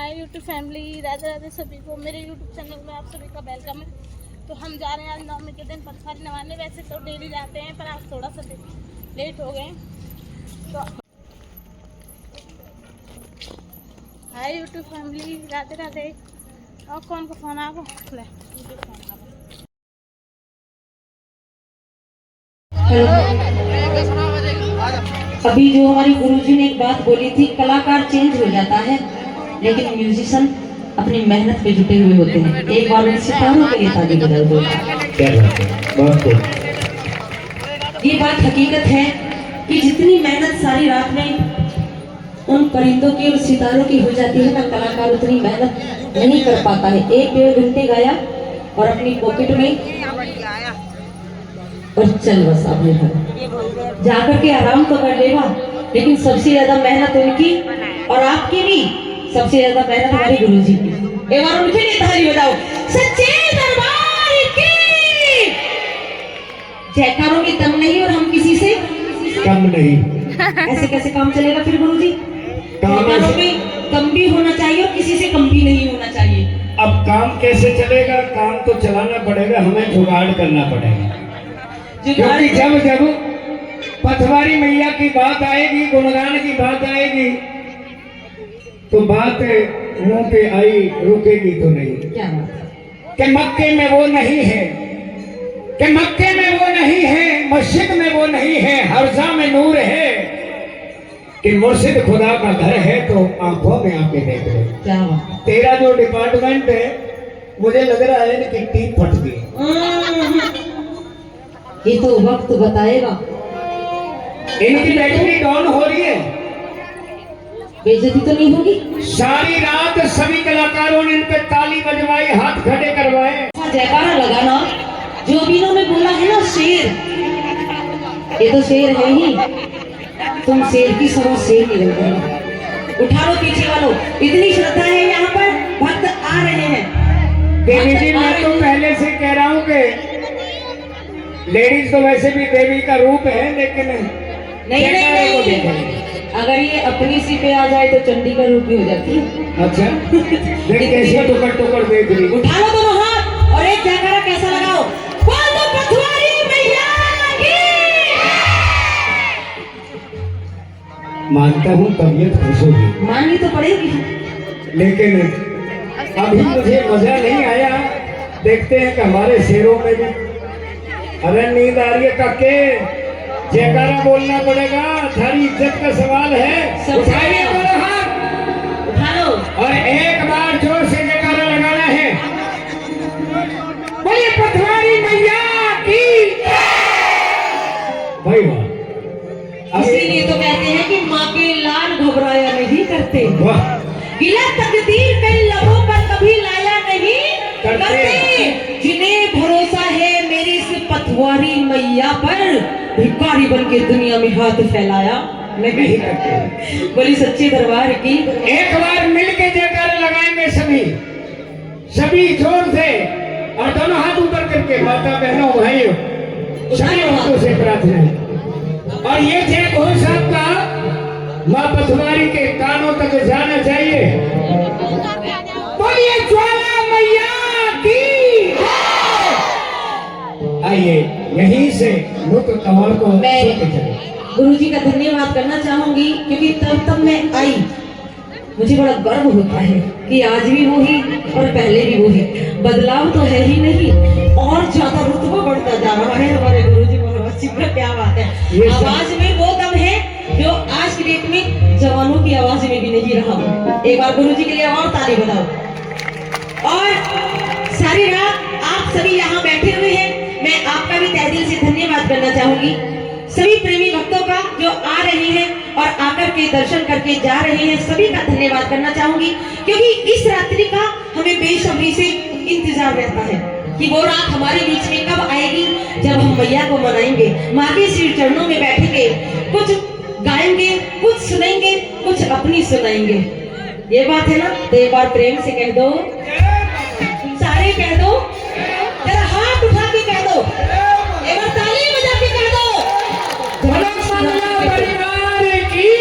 Hi YouTube family, Radhe Radhe सभी को मेरे यूट्यूब चैनल में आप सभी का वेलकम है। तो हम जा रहे हैं आज नवमी के दिन पटवारी नवाने। वैसे तो डेली जाते हैं पर आज थोड़ा सा लेट हो गए। तो hi YouTube family, Radhe Radhe. और कौन का फोन आ गया? अभी जो हमारी गुरुजी ने एक बात बोली थी, कलाकार चेंज हो जाता है लेकिन म्यूजिशियन अपनी मेहनत पे जुटे हुए होते हैं। एक बार उन सितारों के लिए ताली बजा दो। क्या बात है, बहुत खूब। ये बात हकीकत है कि जितनी मेहनत सारी रात में उन परिंदों की और सितारों की हो जाती है ना, कलाकार उतनी मेहनत नहीं कर पाता है। 1-1.5 घंटे गाया और अपनी पॉकेट में और चल बस अपने घर जाकर के आराम तो कर लेगा, लेकिन सबसे ज्यादा मेहनत उनकी और आपकी भी, सबसे ज्यादा मेहनत हमारे गुरुजी की। एक बार उनके लिए ताली बजाओ। सच्चे दरबार की जयकारों की दम नहीं और हम किसी से कम नहीं। ऐसे कैसे काम चलेगा फिर गुरुजी? काम में कम भी होना चाहिए और किसी से कम भी नहीं होना चाहिए। अब काम कैसे चलेगा? काम तो चलाना पड़ेगा, हमें जुगाड़ करना पड़ेगा। क्योंकि जब जब पटवारी मैया की बात आएगी, गुणगान की बात आएगी, तो बात मुंह पे आई रुकेगी तो नहीं। क्या बात? कि मक्के में वो नहीं है, कि मक्के में वो नहीं है, मस्जिद में वो नहीं है, हर्जा में नूर है, कि मुर्शिद खुदा का घर है तो आंखों में आके देख ले। क्या बात? तेरा जो डिपार्टमेंट है, मुझे लग रहा है कि टीप फट गई। ये तो वक्त बताएगा। इनकी बैटरी डाउन हो रही है। बेइज्जती तो नहीं होगी? सारी रात सभी कलाकारों ने इन पे ताली बजवाई, हाथ खड़े करवाए। जयकारा लगाना, जो भी इन्होंने बोला है ना, शेर, ये तो शेर है ही। तुम शेर की समझ शेर नहीं रहे। उठा लो पीछे वालों, इतनी श्रद्धा है यहाँ पर, भक्त आ रहे हैं। देवी जी, मैं तो पहले से कह रहा हूँ कि लेडीज तो वैसे भी देवी का रूप है, लेकिन नहीं, अगर ये अपनी सी पे आ जाए तो चंडी का रूप भी हो जाती है। अच्छा, कैसे टुकड़ टुकड़ देख रही। उठा लो दोनों हाथ और एक जयकारा कैसा लगाओ, बोल दो पटवारी मैया की। मानता हूँ तबीयत खुश होगी, माननी तो पड़ेगी, लेकिन अभी मुझे मजा नहीं आया। देखते हैं कि हमारे शेरों में भी। अरे नींद आ रही है काके, जयकारा बोलना पड़ेगा, थारी इज्जत का सवाल है। उठाइए दोनों हाथ, उठा लो और एक बार जोर से जयकारा लगाना है। बोलिए पटवारी मैया की। भाई वाह, इसीलिए तो कहते हैं कि माँ के लाल घबराया नहीं करते। वाह, गिला तकदीर कई लबों पर कभी लाया नहीं करते। जिन्हें भरोसा है मेरी इस पटवारी मैया पर, भिखारी बन के दुनिया में हाथ फैलाया नहीं करते। बोली सच्चे दरबार की। एक बार मिलके जयकारा लगाएंगे सभी, सभी जोर से, और दोनों हाथ ऊपर करके। माता बहनों भाइयों, सभी हाथों से प्रार्थना है। और ये जय घोष आपका माँ पटवारी के कानों तक जाना चाहिए। बोलिए ज्वाला मैया की। आइए यहीं से मुख कमर को गुरुजी का धन्यवाद करना चाहूंगी, क्योंकि तब मैं आई, मुझे बड़ा गर्व होता है कि आज भी वही और पहले भी वही, बदलाव तो है ही नहीं, और ज्यादा रुतबा बढ़ता जा रहा है हमारे गुरुजी महाराज जी का। क्या बात है, आवाज में वो दम है जो आज की डेट में जवानों की आवाज में भी नहीं रहा। एक बार गुरुजी के लिए और ताली बजाओ। और सारी रात आप सभी यहाँ बैठे हुए हैं, मैं आपका भी तहे दिल से धन्यवाद करना चाहूंगी। सभी प्रेमी भक्तों का जो आ रहे हैं और आकर के दर्शन करके जा रहे हैं, सभी का धन्यवाद करना चाहूंगी, क्योंकि इस रात्रि का हमें बेसब्री से इंतजार रहता है कि वो रात हमारे बीच में कब आएगी, जब हम मैया को मनाएंगे, माँ के श्री चरणों में बैठेंगे, कुछ गाएंगे, कुछ सुनेंगे, कुछ अपनी सुनाएंगे। ये बात है ना? तो एक बार प्रेम से कह दो, सारे कह दो, जरा हाथ उठा के कह दो, एक बार ताली बजा के कह दो, परिवार की।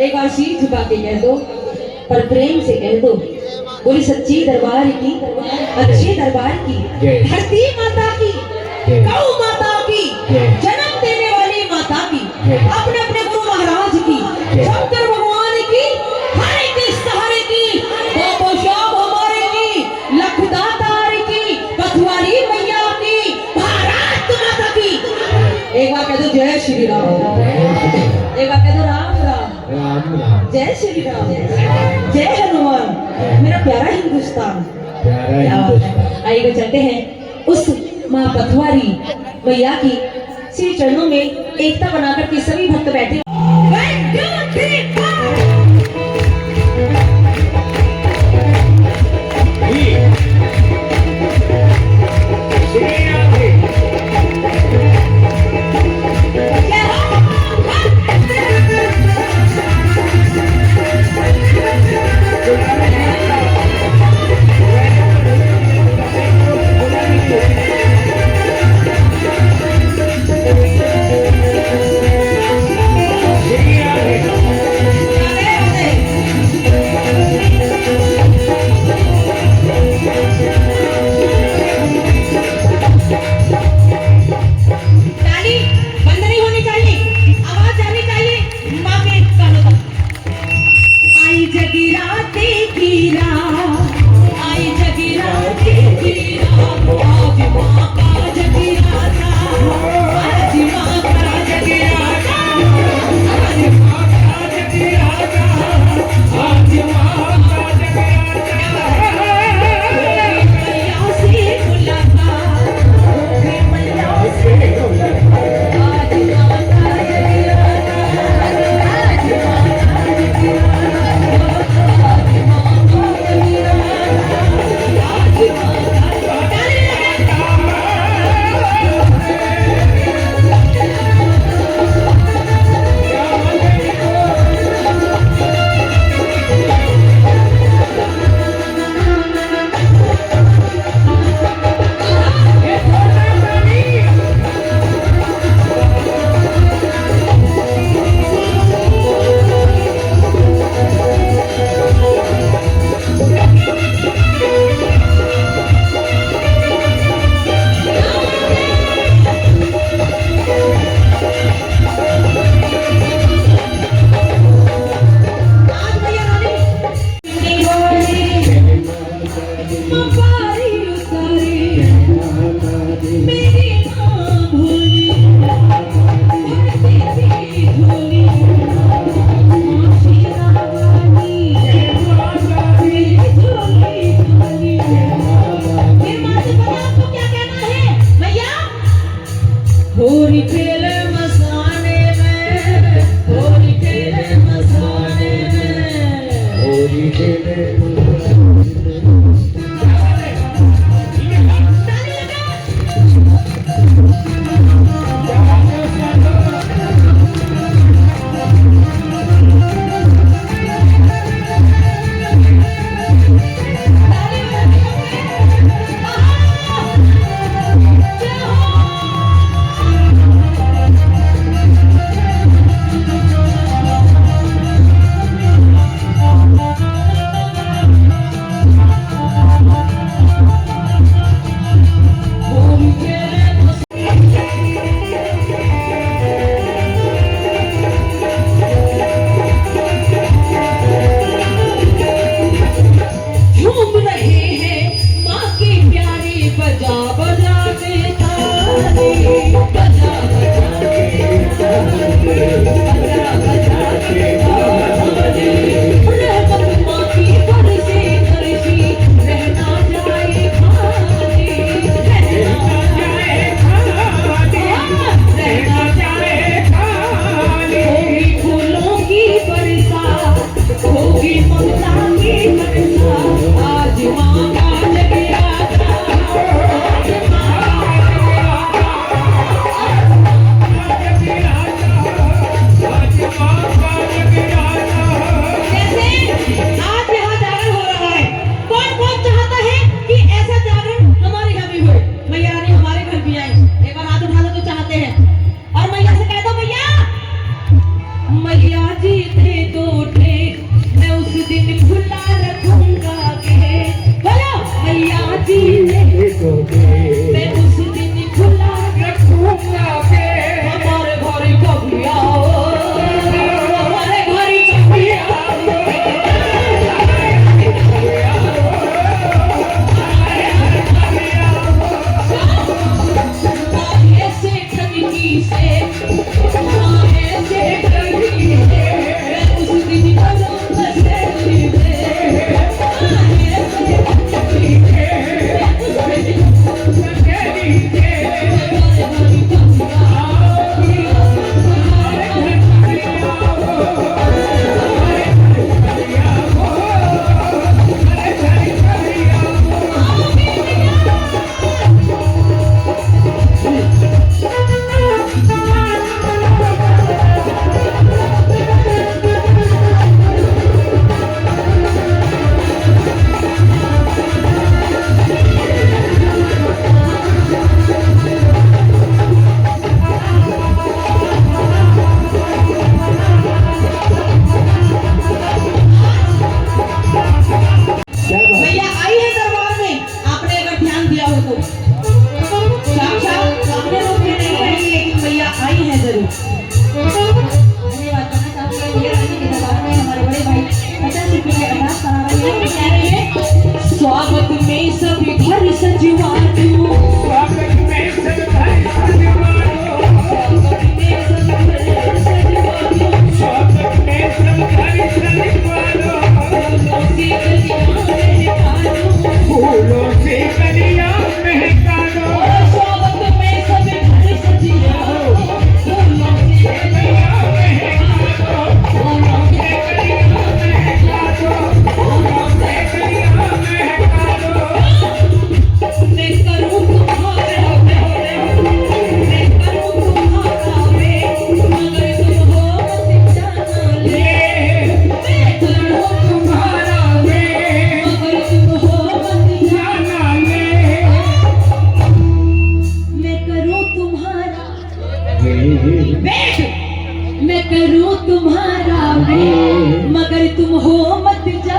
एक बार शीश झुका के कह दो, पर प्रेम से कह दो, बोली सच्ची दरबार की, अच्छे दरबार की, जय। धरती माता की, जय। गौ माता की, जय। जन्म देने वाली माता की, जय। अपने अपने गुरु महाराज की, जय। शंकर भगवान की, हरे के सहारे की, बाबा श्याम हमारे की, लखदातार की, पथवारी मैया की, भारत माता की। एक बार कह दो जय श्री राम, एक बार कह दो राम राम, राम राम, जय श्री राम, जय हनुमान, मेरा प्यारा हिंदुस्तान। प्यारा हिंदुस्तान। आइए चलते हैं उस माँ पथवारी मैया की श्री चरणों में एकता बनाकर के सभी भक्त बैठे। 1 2 3 4 जी। श्री राम जी। जय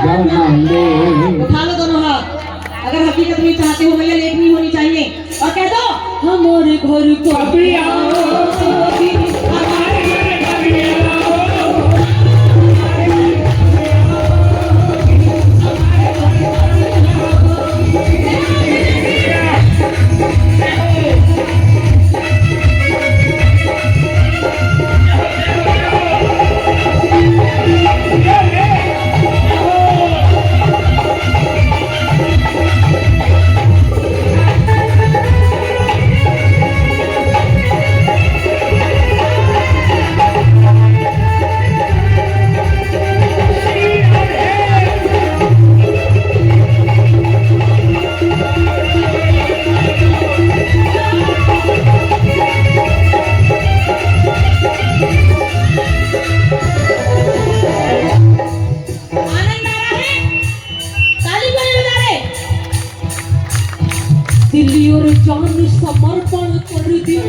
उठा लो दोनों हाथ। अगर हकीकत में चाहते हो भैया लेट नहीं होनी चाहिए और कह दो हमारे घर को कभी आओ दिल्ली और जान समर्पण कर दो।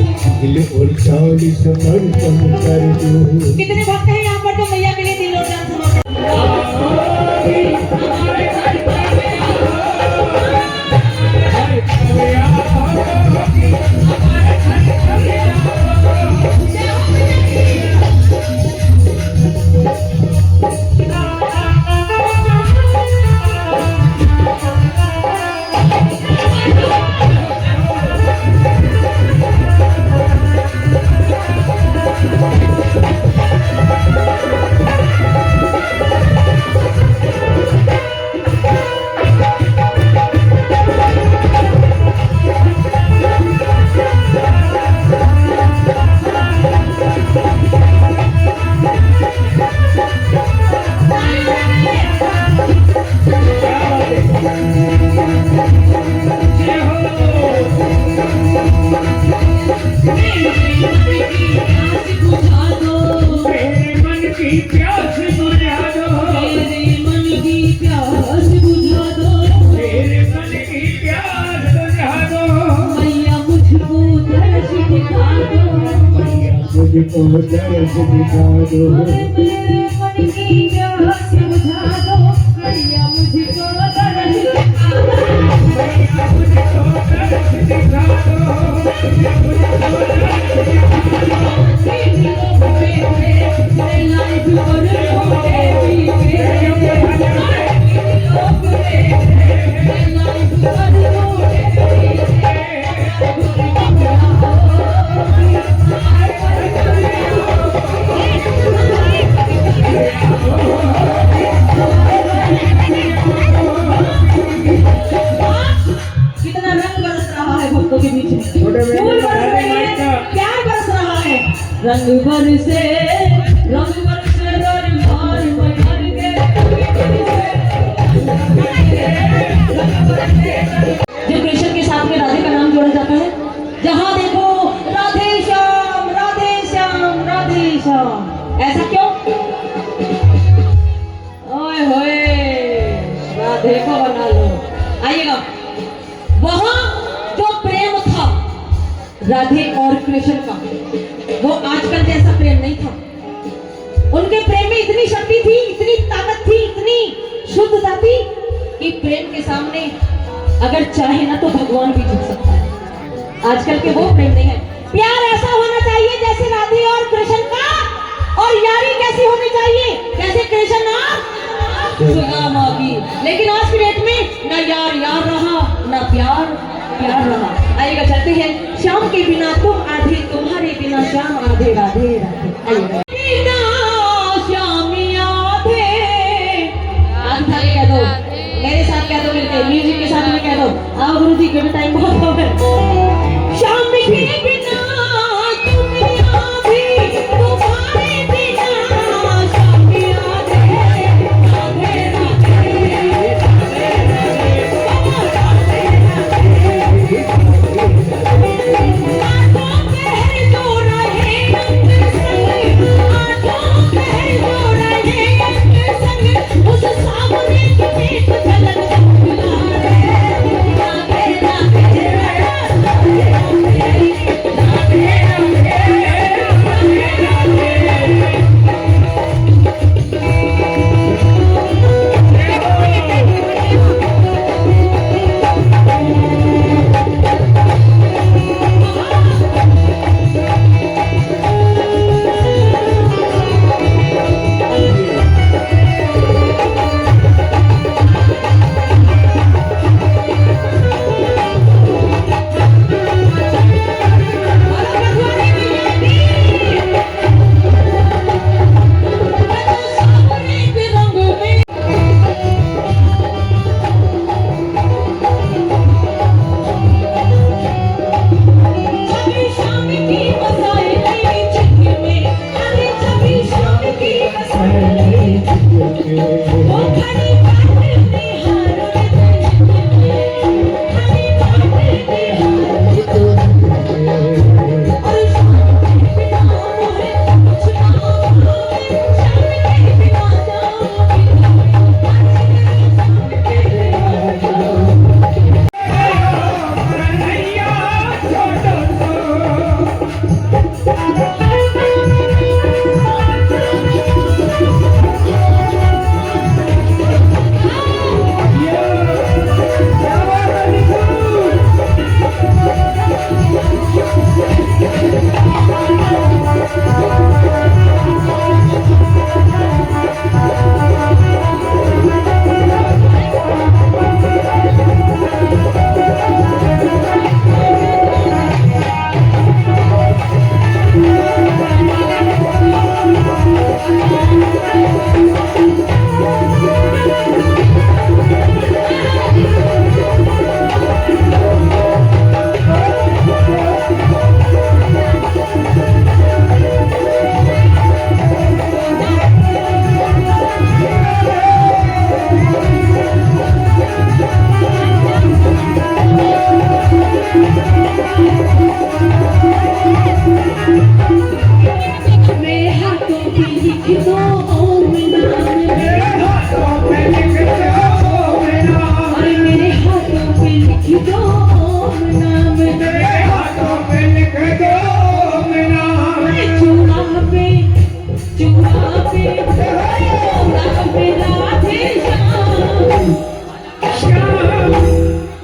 दिल और जान समर्पण कर दो। कितने भक्त हैं यहाँ पर जो मैया के लिए दिल और जान समर्पण मुझको दर्श दिखा दो। मन की प्यास बुझा दो मैया मुझको दर्श कितना रंग बरस रहा है भक्तों के बीच में, फूल बरस रहे हैं, प्यार बरस रहा है। रंग बरसे दरबार में भर के जब कृष्ण के साथ में राधे का नाम जोड़ा जाता है, जहाँ देखो राधे श्याम राधे श्याम राधे श्याम, ऐसा क्यों? ओए होए राधे को बना लो। आइएगा, वहाँ जो प्रेम था राधे और कृष्ण का, वो आजकल जैसा प्रेम नहीं था। उनके प्रेम में इतनी शक्ति थी, इतनी ताकत थी, इतनी शुद्धता थी कि प्रेम के सामने अगर चाहे ना तो भगवान भी झुक सकता है। आजकल के वो प्रेम नहीं है। प्यार ऐसा होना चाहिए जैसे राधे और कृष्ण का, और यारी कैसी होनी चाहिए जैसे कृष्ण और सुदामा की। लेकिन आज की डेट में ना यार यार रहा, ना प्यार प्यार रहा। आइएगा, चलते हैं। शाम के बिना तुम आधे, तुम्हारे बिना शाम आधे, राधे राधे। आइएगा, बिना शाम आधे, आधे कह दो, मेरे साथ कह दो, मिलके म्यूजिक के साथ में कह दो। आओ गुरु जी, के टाइम बहुत हो गया। शाम के बिना तुम आधे, तुम्हारे बिना शाम आधे, ओ खड़ी बातें निहारो खड़ी बातें निहारो और शाम के बिना मोरे कुछ ना भावे शाम के बिना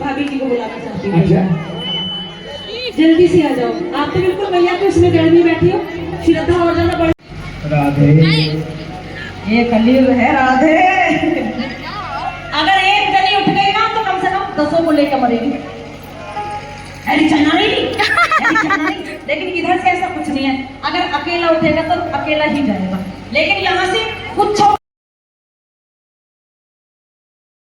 भाभी जी को बुलाना चाहती हूँ। अच्छा जल्दी से आ जाओ। आप तो बिल्कुल भैया के उसमें गड़ में बैठी हो। श्रद्धा और जाना पड़े। राधे ये कलयुग है राधे। अगर एक जनी उठ गई ना तो कम से कम 10 को लेकर मरेगी। अरे चनारी लेकिन इधर से ऐसा कुछ नहीं है। अगर अकेला उठेगा तो अकेला ही जाएगा, लेकिन यहाँ से कुछ